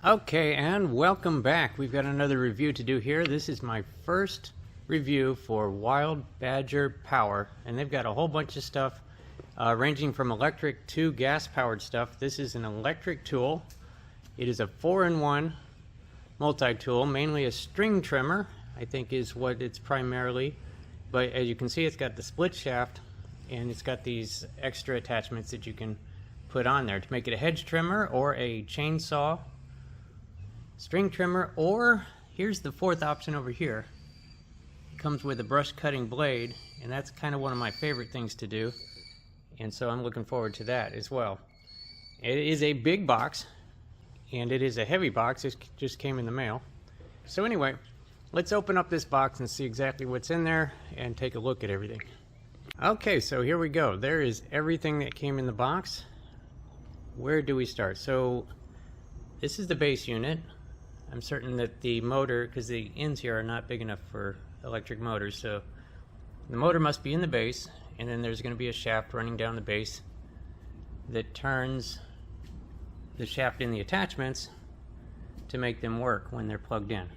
Okay, and welcome back. We've got another review to do here. This is my first review for Wild Badger Power, and they've got a whole bunch of stuff ranging from electric to gas-powered stuff. This is an electric tool. It is a 4-in-1 multi-tool, mainly a string trimmer, I think is what it's primarily. But as you can see, it's got the split shaft, and it's got these extra attachments that you can put on there to make it a hedge trimmer or a chainsaw string trimmer, or here's the fourth option over here. It comes with a brush cutting blade, and that's kind of one of my favorite things to do, and so I'm looking forward to that as well. It is a big box, and it is a heavy box. It just came in the mail. So anyway, let's open up this box and see exactly what's in there and take a look at everything. Okay, so here we go. There is everything that came in the box. Where do we start? So this is the base unit. I'm certain that the motor, because the ends here are not big enough for electric motors, so the motor must be in the base, and then there's going to be a shaft running down the base that turns the shaft in the attachments to make them work when they're plugged in.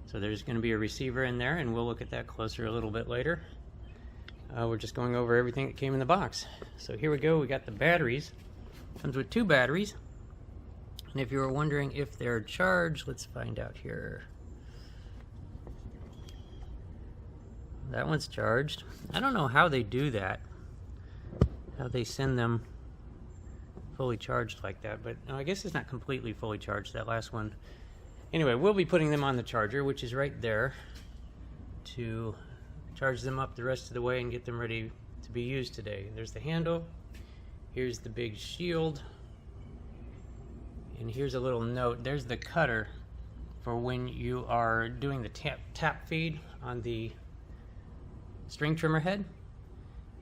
So there's going to be a receiver in there, and we'll look at that closer a little bit later. We're just going over everything that came in the box. So here we go. We got the batteries. Comes with 2 batteries. And if you were wondering if they're charged, let's find out here. That one's charged. I don't know how they do that, how they send them fully charged like that, but no, I guess it's not completely fully charged, that last one. Anyway, we'll be putting them on the charger, which is right there, to charge them up the rest of the way and get them ready to be used today. There's the handle, here's the big shield, and here's a little note. There's the cutter for when you are doing the tap feed on the string trimmer head,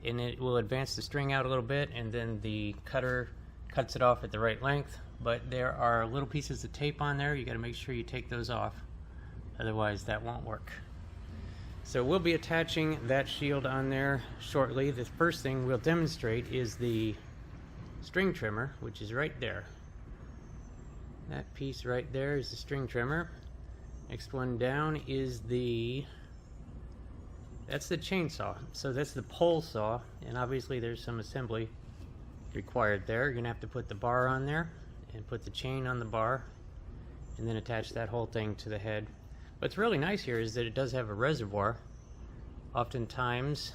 and it will advance the string out a little bit, and then the cutter cuts it off at the right length. But there are little pieces of tape on there. You got to make sure you take those off, otherwise that won't work. So we'll be attaching that shield on there shortly. The first thing we'll demonstrate is the string trimmer, which is right there. That piece right there is the string trimmer. Next one down is that's the chainsaw. So that's the pole saw, and obviously there's some assembly required there. You're gonna have to put the bar on there and put the chain on the bar and then attach that whole thing to the head. What's really nice here is that it does have a reservoir. Oftentimes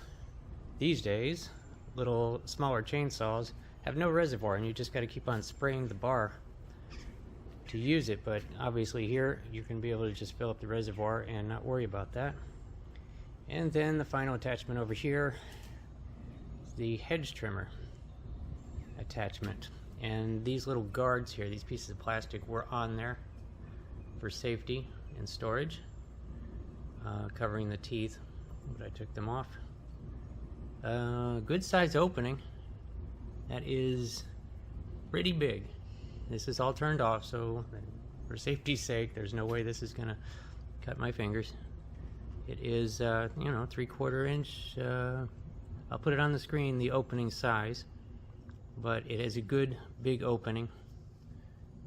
these days, little smaller chainsaws have no reservoir, and you just got to keep on spraying the bar to use it. But obviously here you can be able to just fill up the reservoir and not worry about that. And then the final attachment over here is the hedge trimmer attachment, and these little guards here, these pieces of plastic, were on there for safety and storage, covering the teeth, but I took them off. Good size opening. That is pretty big. This is all turned off, so for safety's sake, there's no way this is gonna cut my fingers. It is, 3/4 inch. I'll put it on the screen, the opening size, but it has a good big opening,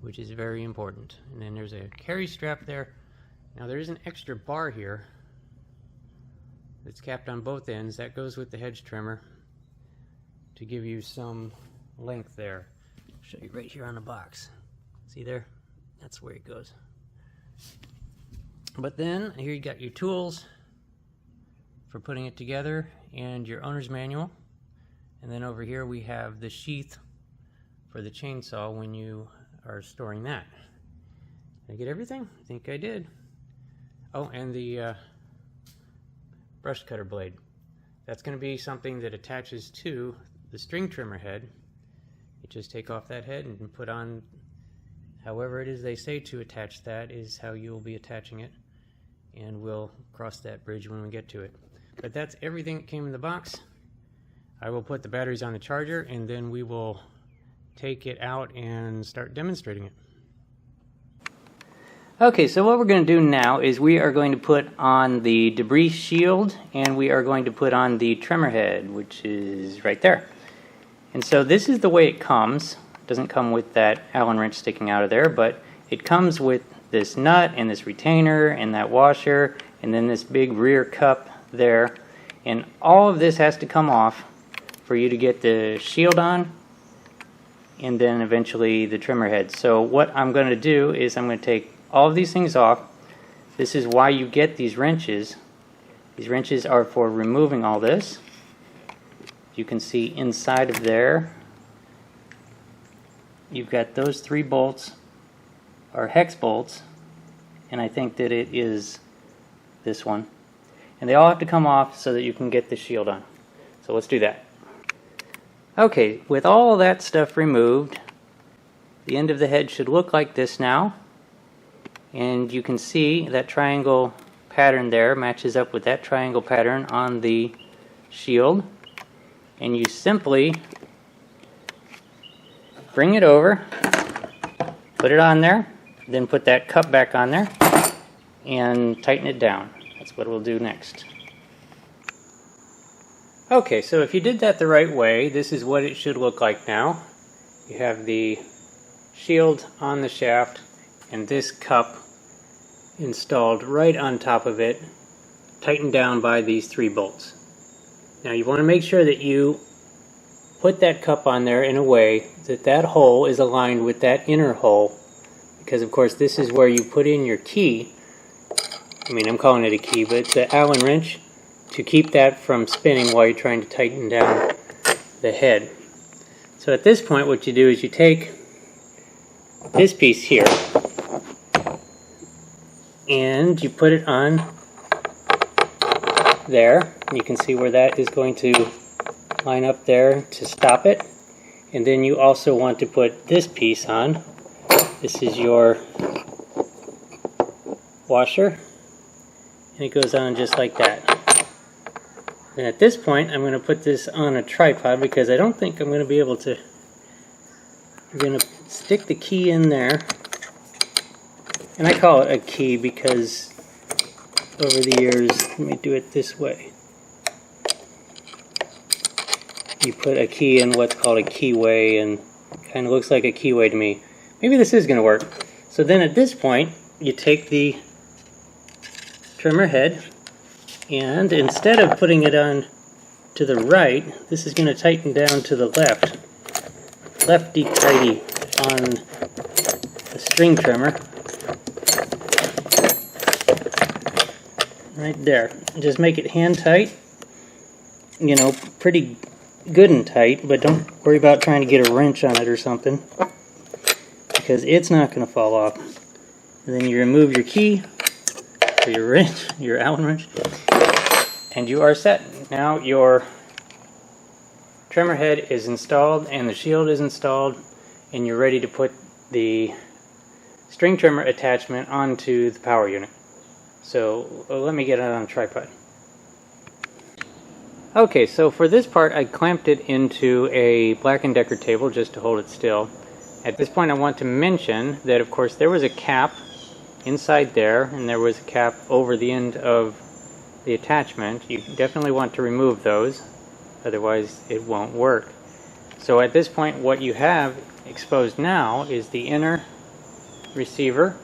which is very important. And then there's a carry strap there. Now there is an extra bar here that's capped on both ends. That goes with the hedge trimmer to give you some length there. I'll show you right here on the box. See there? That's where it goes. But then here you got your tools for putting it together and your owner's manual. And then over here we have the sheath for the chainsaw when you are storing that. Did I get everything? I think I did. Oh, and the brush cutter blade. That's going to be something that attaches to the string trimmer head. You just take off that head and put on however it is they say to attach. That is how you will be attaching it, and we'll cross that bridge when we get to it. But that's everything that came in the box. I will put the batteries on the charger, and then we will take it out and start demonstrating it. Okay, so what we're going to do now is we are going to put on the debris shield, and we are going to put on the trimmer head, which is right there. And so this is the way it comes. It doesn't come with that Allen wrench sticking out of there, but it comes with this nut and this retainer and that washer and then this big rear cup there, and all of this has to come off for you to get the shield on and then eventually the trimmer head. So what I'm going to do is I'm going to take all of these things off. This is why you get these wrenches. These wrenches are for removing all this. You can see inside of there you've got those 3 bolts are hex bolts, and I think that it is this one, and they all have to come off so that you can get the shield on. So let's do that. Okay, with all that stuff removed, the end of the head should look like this now, and you can see that triangle pattern there matches up with that triangle pattern on the shield, and you simply bring it over, put it on there, then put that cup back on there and tighten it down. That's what we'll do next. Okay, so if you did that the right way, this is what it should look like now. You have the shield on the shaft and this cup installed right on top of it, tightened down by these 3 bolts. Now you want to make sure that you put that cup on there in a way that that hole is aligned with that inner hole, because of course this is where you put in your key. I mean, I'm calling it a key, but it's the Allen wrench to keep that from spinning while you're trying to tighten down the head. So at this point what you do is you take this piece here and you put it on there. You can see where that is going to line up there to stop it. And then you also want to put this piece on. This is your washer, and it goes on just like that. And at this point I'm going to put this on a tripod because I don't think I'm going to be able to. I'm going to stick the key in there, and I call it a key because over the years, let me do it this way. You put a key in what's called a keyway, and it kind of looks like a keyway to me. Maybe this is going to work. So then at this point you take the trimmer head, and instead of putting it on to the right, this is going to tighten down to the left. Lefty-tighty on the string trimmer. Right there. Just make it hand tight. You know, pretty good and tight, but don't worry about trying to get a wrench on it or something, because it's not going to fall off. And then you remove your key, or your wrench, your Allen wrench, and you are set. Now your trimmer head is installed and the shield is installed, and you're ready to put the string trimmer attachment onto the power unit. So let me get it on a tripod. Okay, so for this part I clamped it into a Black & Decker table just to hold it still. At this point I want to mention that of course there was a cap inside there, and there was a cap over the end of the attachment. You definitely want to remove those, otherwise it won't work. So at this point what you have exposed now is the inner receiver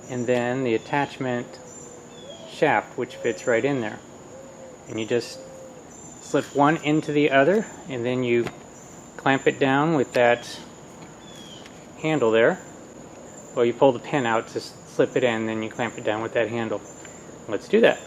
and then the attachment shaft, which fits right in there. And you just slip one into the other, and then you clamp it down with that handle there. Well, you pull the pin out to slip it in, then you clamp it down with that handle. Let's do that.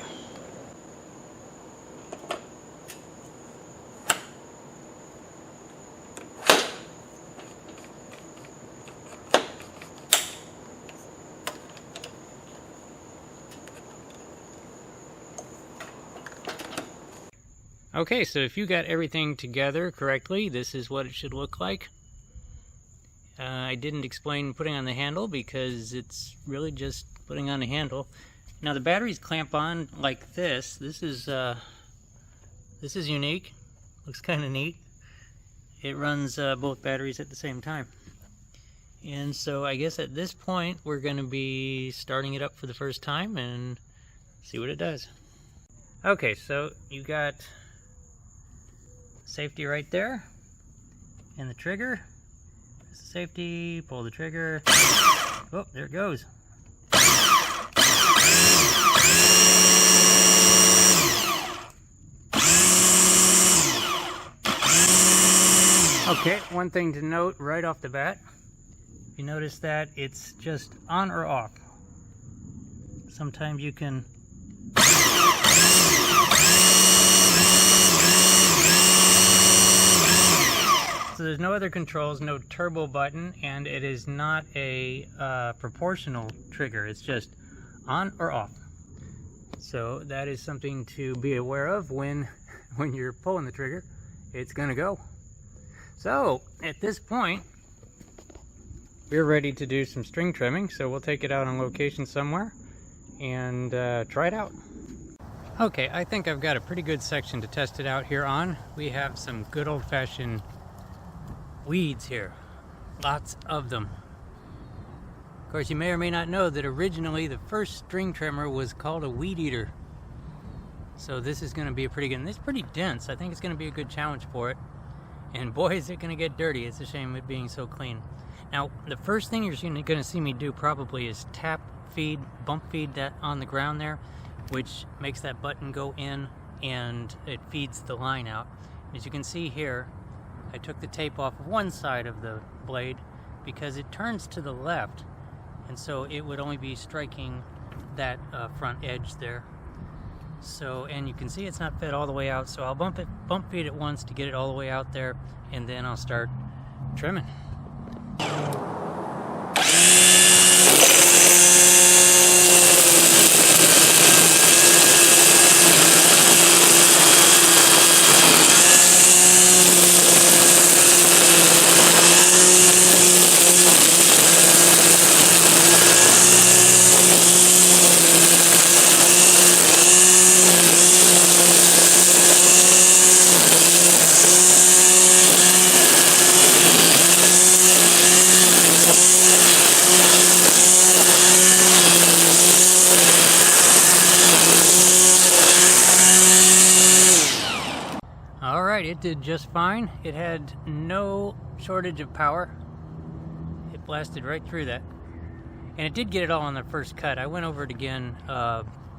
Okay, so if you got everything together correctly, this is what it should look like. I didn't explain putting on the handle because it's really just putting on a handle. Now the batteries clamp on like this. This is unique. Looks kind of neat. It runs both batteries at the same time. And so I guess at this point we're going to be starting it up for the first time and see what it does. Okay, so you got safety right there, and the trigger. This is safety, pull the trigger. Oh, there it goes. Okay, one thing to note right off the bat, you notice that it's just on or off. Sometimes you can so there's no other controls, no turbo button, and it is not a proportional trigger. It's just on or off. So that is something to be aware of when you're pulling the trigger. It's gonna go. So at this point, we're ready to do some string trimming. So we'll take it out on location somewhere and try it out. Okay, I think I've got a pretty good section to test it out here on. We have some good old-fashioned weeds here, lots of them. Of course, you may or may not know that originally the first string trimmer was called a weed eater. So this is going to be a pretty good, and it's pretty dense. I think it's going to be a good challenge for it. And boy, is it going to get dirty. It's a shame it being so clean. Now, the first thing you're going to see me do probably is tap feed, bump feed that on the ground there, which makes that button go in and it feeds the line out. As you can see here, I took the tape off of one side of the blade because it turns to the left, and so it would only be striking that front edge there. So, and you can see it's not fed all the way out, so I'll bump feed it once to get it all the way out there, and then I'll start trimming. It did just fine. It had no shortage of power. It blasted right through that. And it did get it all on the first cut. I went over it again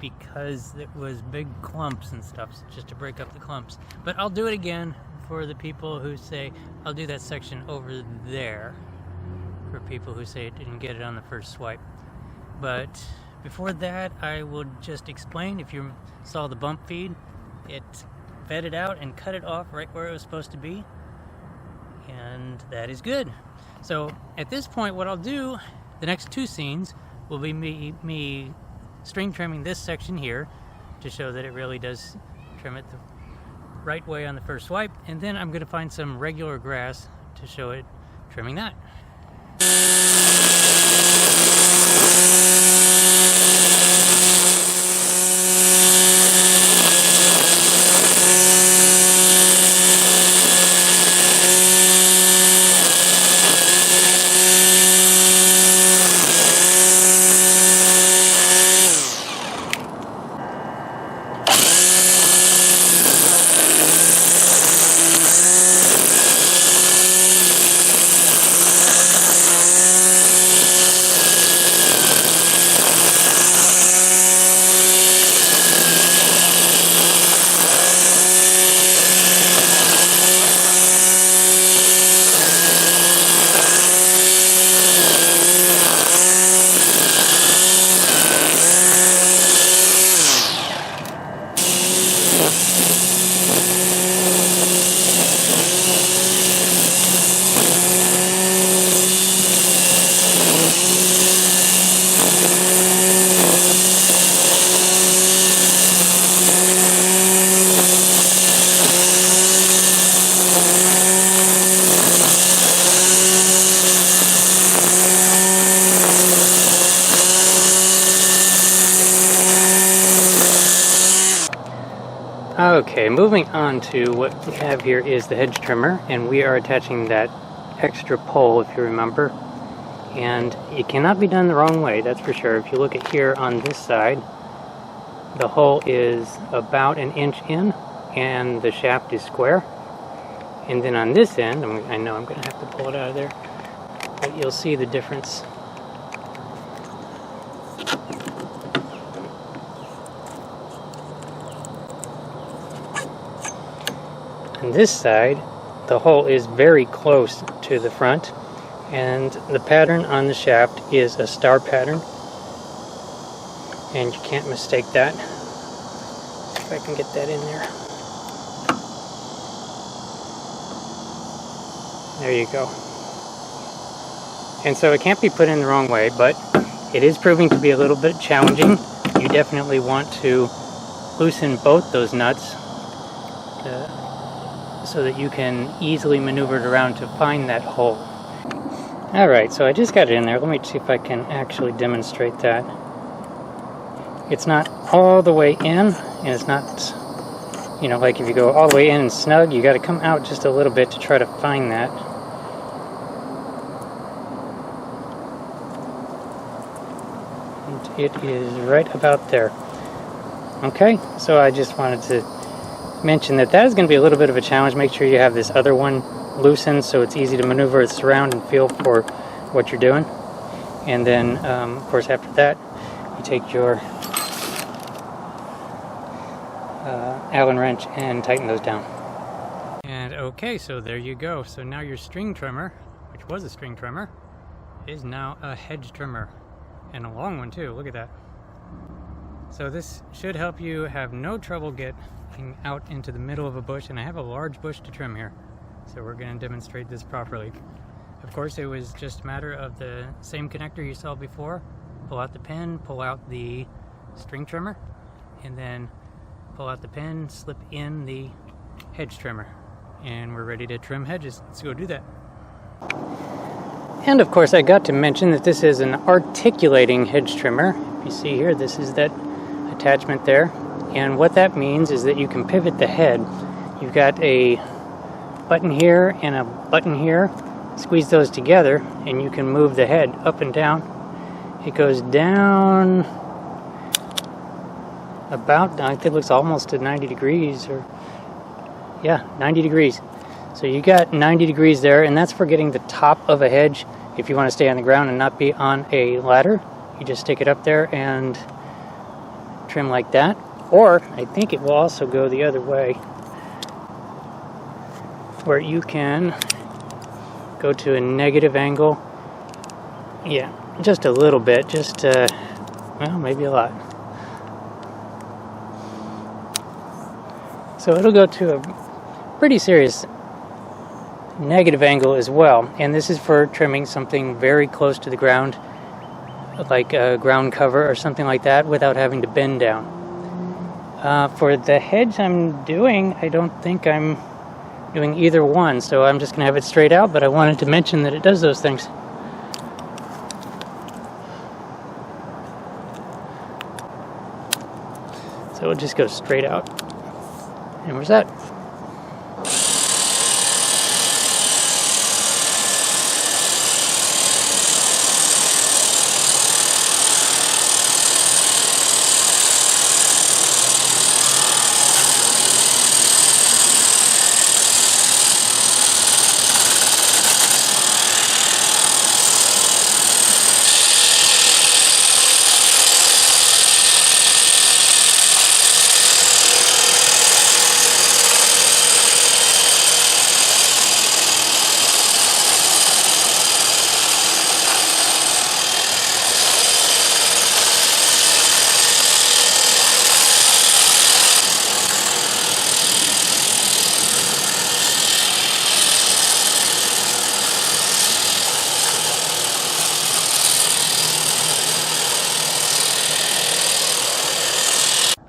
because it was big clumps and stuff, just to break up the clumps. But I'll do it again for the people who say, I'll do that section over there for people who say it didn't get it on the first swipe. But before that, I will just explain. If you saw the bump feed, it fed it out and cut it off right where it was supposed to be, and that is good. So at this point, what I'll do, the next two scenes will be me string trimming this section here to show that it really does trim it the right way on the first swipe, and then I'm going to find some regular grass to show it trimming that. Okay, moving on to what we have here is the hedge trimmer, and we are attaching that extra pole, if you remember. And it cannot be done the wrong way, that's for sure. If you look at here on this side, the hole is about 1 inch in, and the shaft is square. And then on this end, I know I'm going to have to pull it out of there. that you'll see the difference. On this side, the hole is very close to the front, and the pattern on the shaft is a star pattern, and you can't mistake that. If I can get that in there. There you go. And so it can't be put in the wrong way, but it is proving to be a little bit challenging. You definitely want to loosen both those nuts so that you can easily maneuver it around to find that hole. Alright, so I just got it in there. Let me see if I can actually demonstrate that. It's not all the way in, and it's not, you know, like if you go all the way in and snug, you got to come out just a little bit to try to find that. And it is right about there. Okay, so I just wanted to mention that is going to be a little bit of a challenge. Make sure you have this other one loosened so it's easy to maneuver it around and feel for what you're doing. And then, of course, after that, you take your Allen wrench and tighten those down. And okay, so there you go. So now your string trimmer, which was a string trimmer, is now a hedge trimmer. And a long one too, look at that. So this should help you have no trouble getting out into the middle of a bush, and I have a large bush to trim here. So we're going to demonstrate this properly. Of course, it was just a matter of the same connector you saw before. Pull out the pin, pull out the string trimmer, and then pull out the pin, slip in the hedge trimmer, and we're ready to trim hedges. Let's go do that. And of course, I got to mention that this is an articulating hedge trimmer. If you see here, this is that attachment there, and what that means is that you can pivot the head. You've got a button here and a button here. Squeeze those together and you can move the head up and down. It goes down about, I think it looks almost to 90 degrees, or yeah, 90 degrees. So you got 90 degrees there, and that's for getting the top of a hedge. If you want to stay on the ground and not be on a ladder, you just stick it up there and trim like that. Or I think it will also go the other way, where you can go to a negative angle. Yeah, just a little bit, just well, maybe a lot. So it'll go to a pretty serious negative angle as well, and this is for trimming something very close to the ground, like a ground cover or something like that, without having to bend down. For the hedge I'm doing, I don't think I'm doing either one, so I'm just going to have it straight out, but I wanted to mention that it does those things. So it just goes straight out. And where's that?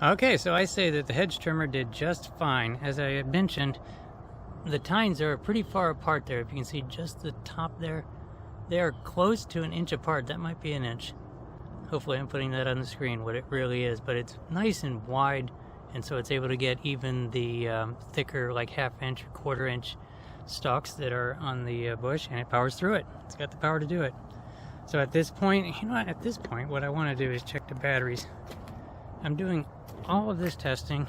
Okay, so I say that the hedge trimmer did just fine. As I had mentioned, the tines are pretty far apart there. If you can see just the top there, they are close to an inch apart. That might be an inch. Hopefully I'm putting that on the screen, what it really is. But it's nice and wide, and so it's able to get even the thicker, like half-inch or quarter-inch stalks that are on the bush, and it powers through it. It's got the power to do it. So at this point, you know what? At this point, what I want to do is check the batteries. I'm doing all of this testing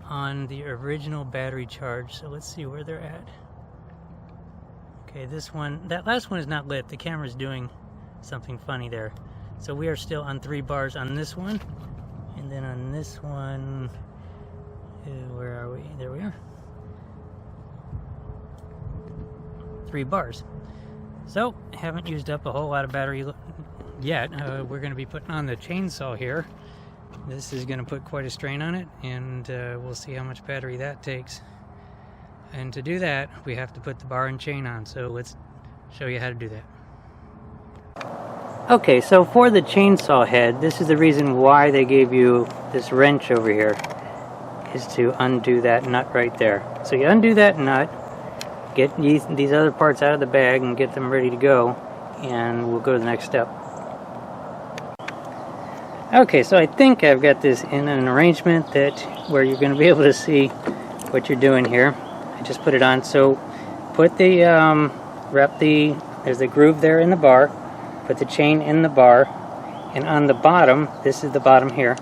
on the original battery charge, so let's see where they're at. Okay, this one, that last one is not lit. The camera's doing something funny there. So we are still on 3 bars on this one. And then on this one, where are we? There we are. 3 bars. So, haven't used up a whole lot of battery yet. We're going to be putting on the chainsaw here. This is going to put quite a strain on it, and we'll see how much battery that takes. And to do that, we have to put the bar and chain on. So let's show you how to do that. Okay, so for the chainsaw head, this is the reason why they gave you this wrench over here, is to undo that nut right there. So you undo that nut, get these other parts out of the bag and get them ready to go, and we'll go to the next step. Okay, so I think I've got this in an arrangement that where you're going to be able to see what you're doing here. I just put it on. So put the there's the groove there in the bar. Put the chain in the bar, and on the bottom, this is the bottom here.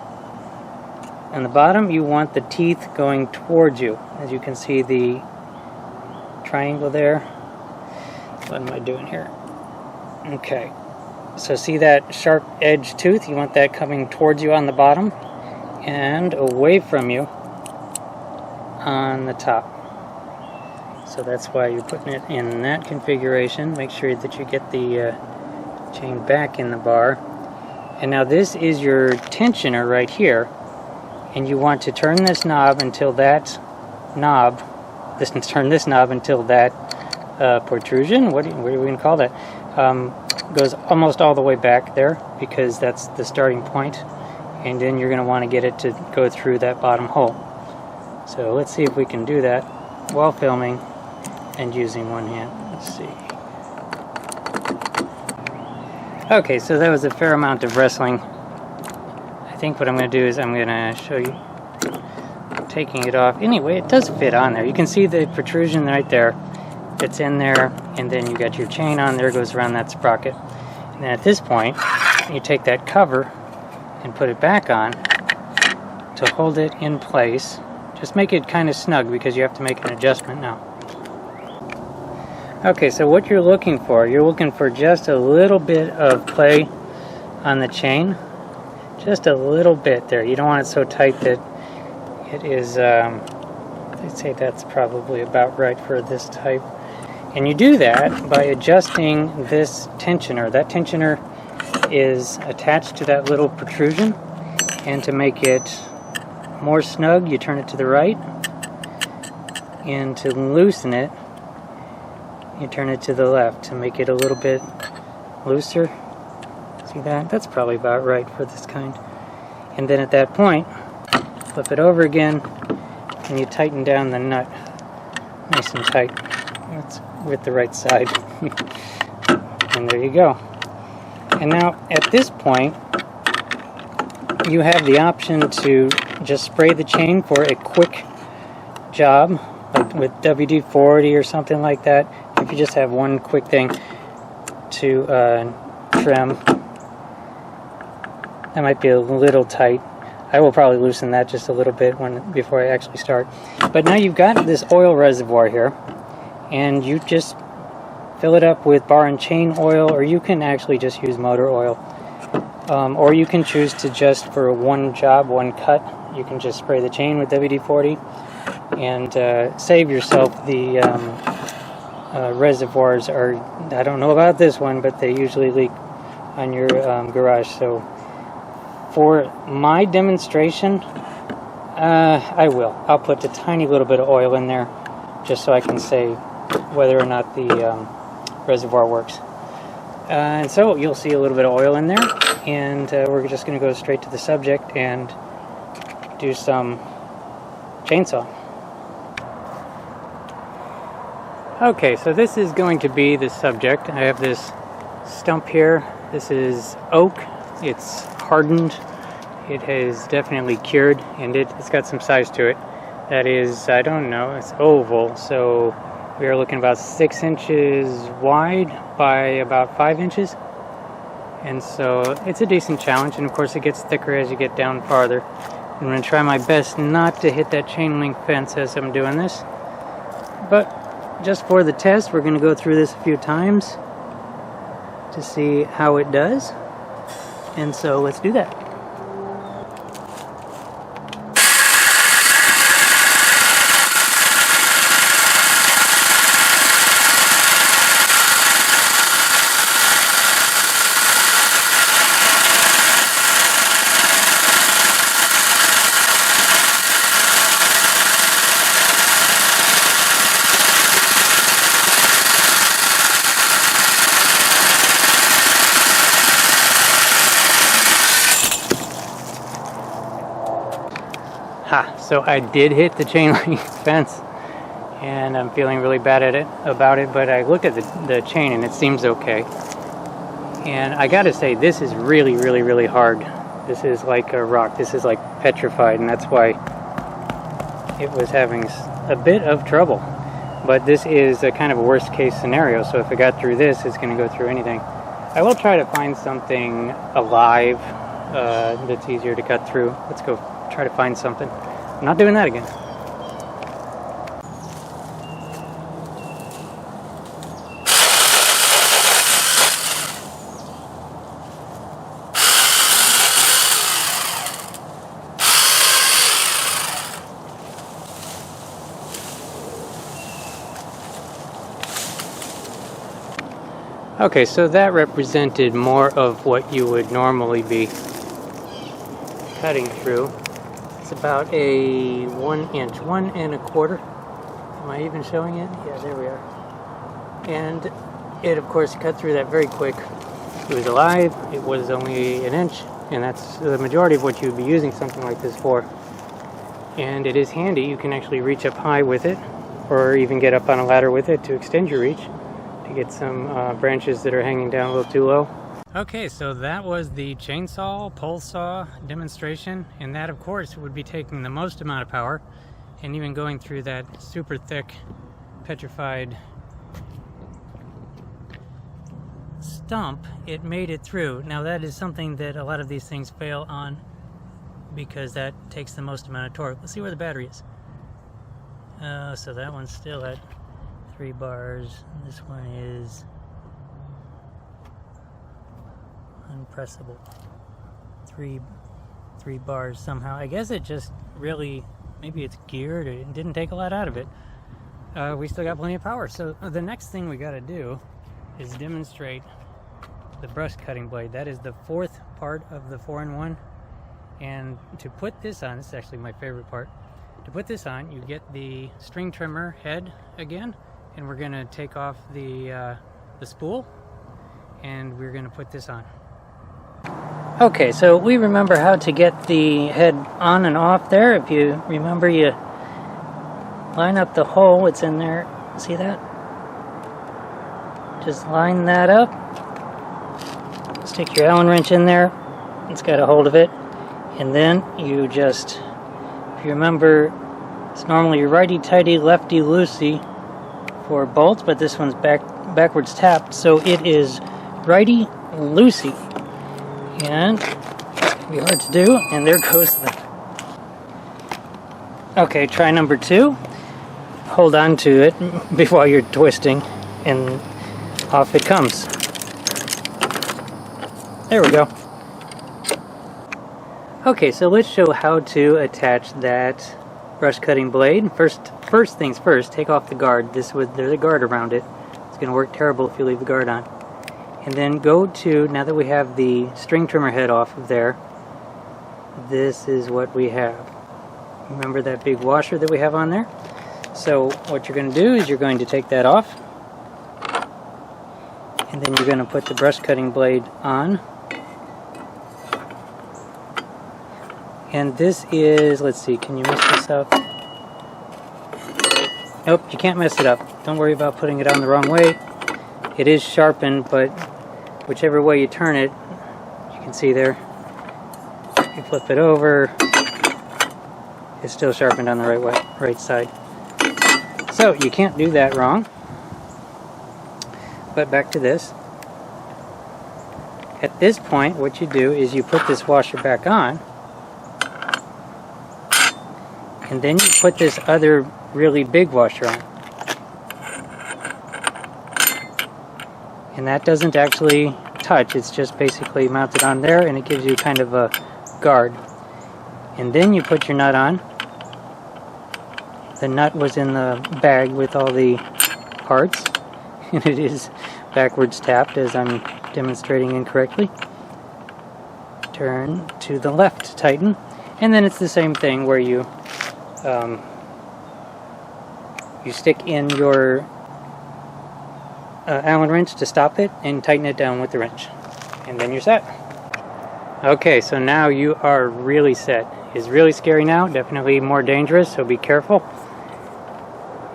On the bottom, you want the teeth going towards you. As you can see, the triangle there. What am I doing here? Okay. So see that sharp edge tooth? You want that coming towards you on the bottom and away from you on the top. So that's why you're putting it in that configuration. Make sure that you get the chain back in the bar. And now this is your tensioner right here, and you want to turn this knob until that knob, turn this knob until that protrusion, what are we going to call that, goes almost all the way back there, because that's the starting point, and then you're going to want to get it to go through that bottom hole. So let's see if we can do that while filming and using one hand. Let's see. Okay, so that was a fair amount of wrestling. I think what I'm going to do is I'm going to show you taking it off. Anyway, it does fit on there. You can see the protrusion right there. It's in there, and then you got your chain on there, goes around that sprocket. And then at this point, you take that cover and put it back on to hold it in place. Just make it kind of snug because you have to make an adjustment now. Okay, so what you're looking for just a little bit of play on the chain. Just a little bit there. You don't want it so tight that it is, I'd say that's probably about right for this type. And you do that by adjusting this tensioner. That tensioner is attached to that little protrusion, and to make it more snug, you turn it to the right, and to loosen it, you turn it to the left to make it a little bit looser. See that? That's probably about right for this kind. And then at that point, flip it over again, and you tighten down the nut nice and tight. That's with the right side. And there you go. And now at this point, you have the option to just spray the chain for a quick job, like with WD-40 or something like that. If you just have one quick thing to trim, that might be a little tight. I will probably loosen that just a little bit before I actually start. But now you've got this oil reservoir here, and you just fill it up with bar and chain oil, or you can actually just use motor oil. Or you can choose to just, for one job, one cut, you can just spray the chain with WD-40 and save yourself the reservoirs. I don't know about this one, but they usually leak on your garage. So for my demonstration, I'll put a tiny little bit of oil in there just so I can say whether or not the reservoir works. And so you'll see a little bit of oil in there, and we're just going to go straight to the subject and do some chainsaw. Okay, so this is going to be the subject. I have this stump here. This is oak. It's hardened. It has definitely cured, and it's got some size to it. That is, I don't know, it's oval, so we are looking about 6 inches wide by about 5 inches. And so it's a decent challenge, and of course it gets thicker as you get down farther. I'm going to try my best not to hit that chain link fence as I'm doing this, but just for the test, we're going to go through this a few times to see how it does. And so let's do that. So I did hit the chain link fence, and I'm feeling really bad about it, but I looked at the chain and it seems okay. And I gotta say, this is really, really, really hard. This is like a rock. This is like petrified, and that's why it was having a bit of trouble. But this is a kind of a worst case scenario, so if it got through this, it's gonna go through anything. I will try to find something alive that's easier to cut through. Let's go try to find something. I'm not doing that again. Okay, so that represented more of what you would normally be cutting through. It's about a 1 inch, 1 1/4. Am I even showing it? Yeah, there we are. And it, of course, cut through that very quick. It was alive. It was only 1 inch, and that's the majority of what you would be using something like this for. And it is handy. You can actually reach up high with it, or even get up on a ladder with it to extend your reach, to get some branches that are hanging down a little too low. Okay, so that was the chainsaw pole saw demonstration, and that of course would be taking the most amount of power, and even going through that super thick petrified stump, it made it through. Now that is something that a lot of these things fail on, because that takes the most amount of torque. Let's see where the battery is. So that one's still at 3 bars. This one is unpressable. Three bars somehow. I guess it just really, maybe it's geared, it didn't take a lot out of it. We still got plenty of power. So the next thing we got to do is demonstrate the brush cutting blade. That is the 4th part of the 4-in-1. And to put this on, this is actually my favorite part. To put this on, you get the string trimmer head again, and we're going to take off the spool, and we're going to put this on. Okay, so we remember how to get the head on and off there. If you remember, you line up the hole, it's in there. See that? Just line that up. Stick your Allen wrench in there. It's got a hold of it. And then you just, if you remember, it's normally righty-tighty, lefty-loosey for bolts, but this one's backwards tapped, so it is righty-loosey. And it's going to be hard to do, and there goes the... Okay, try number 2. Hold on to it while you're twisting, and off it comes. There we go. Okay, so let's show how to attach that brush cutting blade. First things first, take off the guard. There's a guard around it. It's going to work terrible if you leave the guard on. And then go to, now that we have the string trimmer head off of there, this is what we have. Remember that big washer that we have on there? So what you're going to do is you're going to take that off, and then you're going to put the brush cutting blade on. And this is, let's see, can you mess this up? Nope, you can't mess it up. Don't worry about putting it on the wrong way. It is sharpened, but whichever way you turn it, you can see there, you flip it over, it's still sharpened on the right side. So you can't do that wrong. But back to this. At this point, what you do is you put this washer back on, and then you put this other really big washer on. And that doesn't actually touch, it's just basically mounted on there, and it gives you kind of a guard. And then you put your nut on. The nut was in the bag with all the parts, and it is backwards tapped as I'm demonstrating incorrectly. Turn to the left to tighten, and then it's the same thing where you stick in your Allen wrench to stop it and tighten it down with the wrench, and then you're set. Okay, so now you are really set. It's really scary now, definitely more dangerous, so be careful.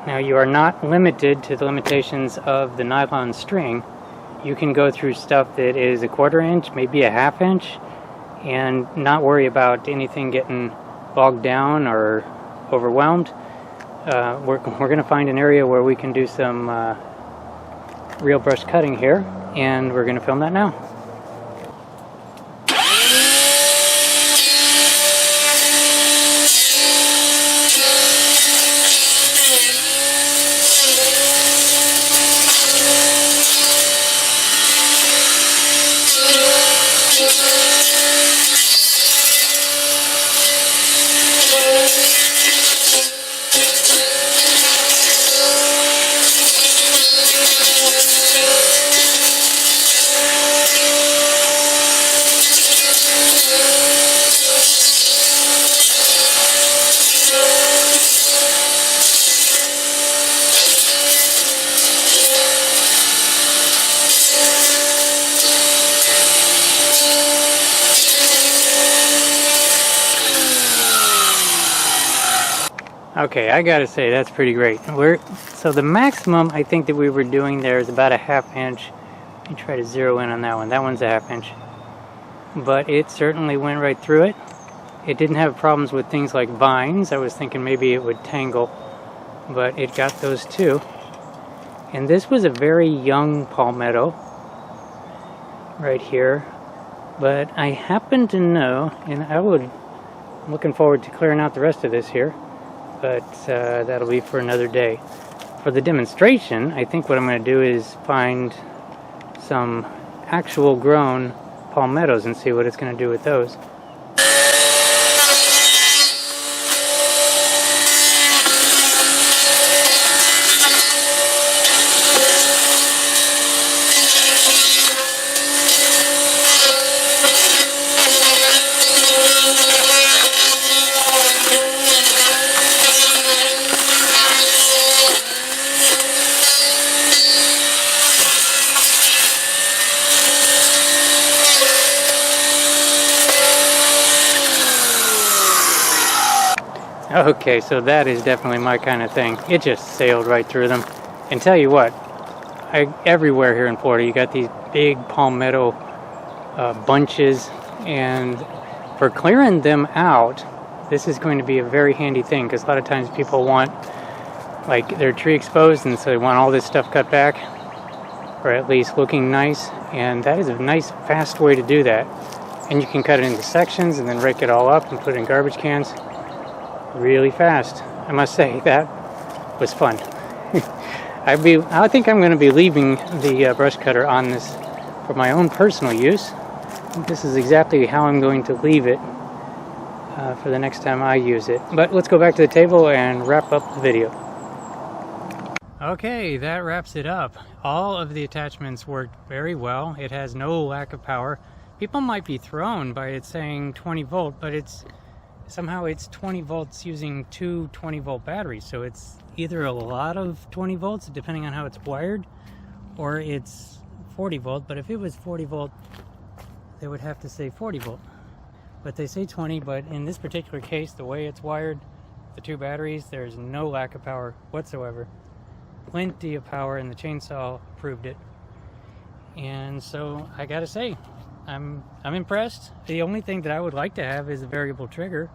Now you are not limited to the limitations of the nylon string. You can go through stuff that is a 1/4 inch, maybe a 1/2 inch, and not worry about anything getting bogged down or overwhelmed. We're going to find an area where we can do some real brush cutting here, and we're going to film that now. Okay, I gotta say, that's pretty great. So the maximum I think that we were doing there is about a 1/2 inch. Let me try to zero in on that one. That one's a 1/2 inch. But it certainly went right through it. It didn't have problems with things like vines. I was thinking maybe it would tangle, but it got those too. And this was a very young palmetto right here. But I happen to know, and I'm looking forward to clearing out the rest of this here, but that'll be for another day. For the demonstration, I think what I'm going to do is find some actual grown palmettos and see what it's going to do with those. Okay, so that is definitely my kind of thing. It just sailed right through them. And tell you what, everywhere here in Florida, you got these big palmetto bunches, and for clearing them out, this is going to be a very handy thing, because a lot of times people want like their tree exposed, and so they want all this stuff cut back, or at least looking nice, and that is a nice fast way to do that. And you can cut it into sections and then rake it all up and put it in garbage cans really fast. I must say, that was fun. I think I'm going to be leaving the brush cutter on this for my own personal use. This is exactly how I'm going to leave it for the next time I use it. But let's go back to the table and wrap up the video. Okay, that wraps it up. All of the attachments worked very well. It has no lack of power. People might be thrown by it saying 20 volt, but somehow it's 20 volts using two 20-volt batteries. So it's either a lot of 20 volts, depending on how it's wired, or it's 40 volt. But if it was 40 volt, they would have to say 40 volt. But they say 20, but in this particular case, the way it's wired, the two batteries, there's no lack of power whatsoever. Plenty of power, and the chainsaw proved it. And so I gotta say, I'm impressed. The only thing that I would like to have is a variable trigger,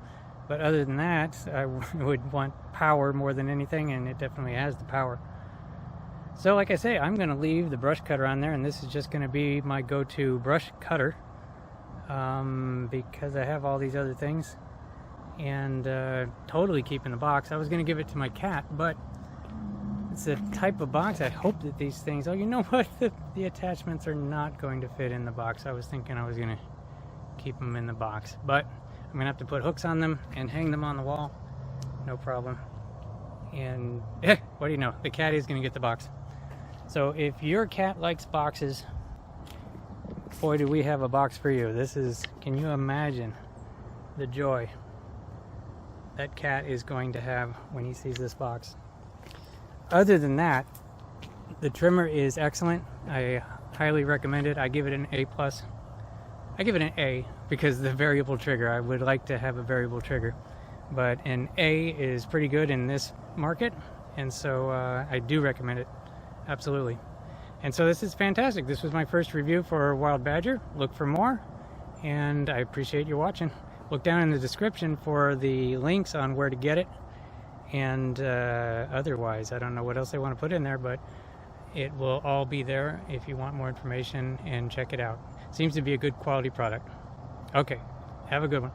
but other than that, I would want power more than anything, and it definitely has the power. So like I say, I'm going to leave the brush cutter on there, and this is just going to be my go-to brush cutter, because I have all these other things, and totally keep in the box. I was going to give it to my cat, but It's the type of box. I hope that these things, oh, you know what? The attachments are not going to fit in the box. I was thinking I was going to keep them in the box, but I'm going to have to put hooks on them and hang them on the wall. No problem. And what do you know? The cat is going to get the box. So if your cat likes boxes, boy, do we have a box for you. This is, can you imagine the joy that cat is going to have when he sees this box? Other than that, the trimmer is excellent. I highly recommend it. I give it an A+. I give it an A because the variable trigger. I would like to have a variable trigger, but an A is pretty good in this market, and so I do recommend it. Absolutely. And so this is fantastic. This was my first review for Wild Badger. Look for more, and I appreciate you watching. Look down in the description for the links on where to get it. And otherwise, I don't know what else I want to put in there, but it will all be there if you want more information and check it out. Seems to be a good quality product. Okay, have a good one.